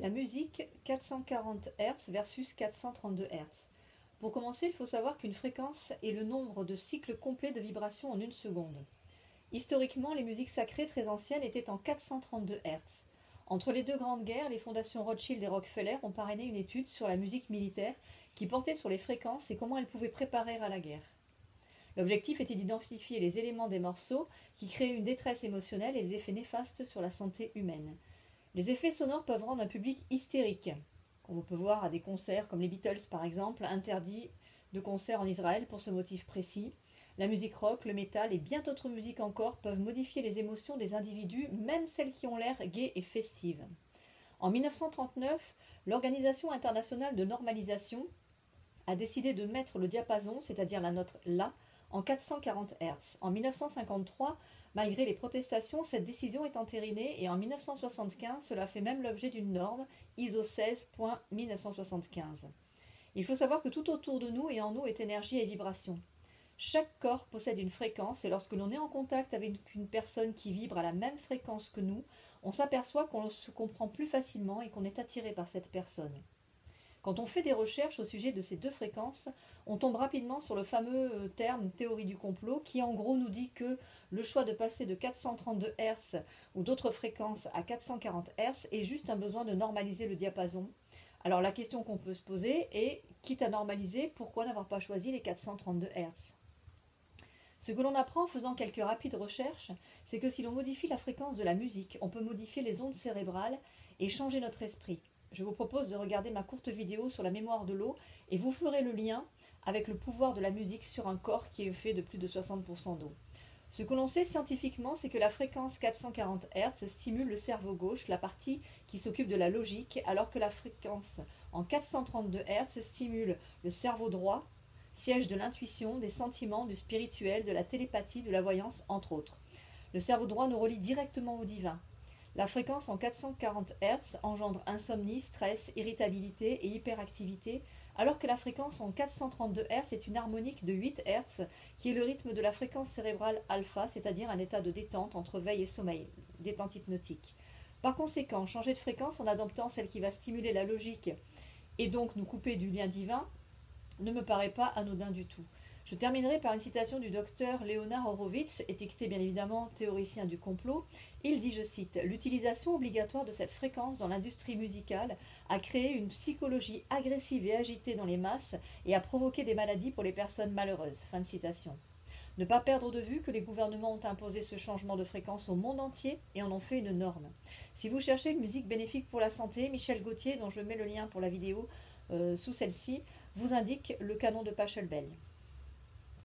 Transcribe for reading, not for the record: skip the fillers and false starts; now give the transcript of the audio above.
La musique 440 Hz versus 432 Hz. Pour commencer, il faut savoir qu'une fréquence est le nombre de cycles complets de vibrations en une seconde. Historiquement, les musiques sacrées très anciennes étaient en 432 Hz. Entre les deux grandes guerres, les fondations Rothschild et Rockefeller ont parrainé une étude sur la musique militaire qui portait sur les fréquences et comment elles pouvaient préparer à la guerre. L'objectif était d'identifier les éléments des morceaux qui créaient une détresse émotionnelle et les effets néfastes sur la santé humaine. Les effets sonores peuvent rendre un public hystérique, qu'on peut voir à des concerts comme les Beatles par exemple, interdits de concert en Israël pour ce motif précis. La musique rock, le métal et bien d'autres musiques encore peuvent modifier les émotions des individus, même celles qui ont l'air gaies et festives. En 1939, l'Organisation internationale de normalisation a décidé de mettre le diapason, c'est-à-dire la note La, en 440 Hz. En 1953, malgré les protestations, cette décision est entérinée et en 1975, cela fait même l'objet d'une norme ISO 16.1975. Il faut savoir que tout autour de nous et en nous est énergie et vibration. Chaque corps possède une fréquence et lorsque l'on est en contact avec une personne qui vibre à la même fréquence que nous, on s'aperçoit qu'on se comprend plus facilement et qu'on est attiré par cette personne. Quand on fait des recherches au sujet de ces deux fréquences, on tombe rapidement sur le fameux terme théorie du complot qui en gros nous dit que le choix de passer de 432 Hz ou d'autres fréquences à 440 Hz est juste un besoin de normaliser le diapason. Alors la question qu'on peut se poser est, quitte à normaliser, pourquoi n'avoir pas choisi les 432 Hz ? Ce que l'on apprend en faisant quelques rapides recherches, c'est que si l'on modifie la fréquence de la musique, on peut modifier les ondes cérébrales et changer notre esprit. Je vous propose de regarder ma courte vidéo sur la mémoire de l'eau et vous ferez le lien avec le pouvoir de la musique sur un corps qui est fait de plus de 60% d'eau. Ce que l'on sait scientifiquement, c'est que la fréquence 440 Hz stimule le cerveau gauche, la partie qui s'occupe de la logique, alors que la fréquence en 432 Hz stimule le cerveau droit, siège de l'intuition, des sentiments, du spirituel, de la télépathie, de la voyance, entre autres. Le cerveau droit nous relie directement au divin. La fréquence en 440 Hz engendre insomnie, stress, irritabilité et hyperactivité, alors que la fréquence en 432 Hz est une harmonique de 8 Hz qui est le rythme de la fréquence cérébrale alpha, c'est-à-dire un état de détente entre veille et sommeil, détente hypnotique. Par conséquent, changer de fréquence en adoptant celle qui va stimuler la logique et donc nous couper du lien divin ne me paraît pas anodin du tout. Je terminerai par une citation du docteur Leonard Horowitz, étiqueté bien évidemment théoricien du complot. Il dit, je cite, « L'utilisation obligatoire de cette fréquence dans l'industrie musicale a créé une psychologie agressive et agitée dans les masses et a provoqué des maladies pour les personnes malheureuses. » Fin de citation. Ne pas perdre de vue que les gouvernements ont imposé ce changement de fréquence au monde entier et en ont fait une norme. Si vous cherchez une musique bénéfique pour la santé, Michel Gauthier, dont je mets le lien pour la vidéo sous celle-ci, vous indique le canon de Pachelbel.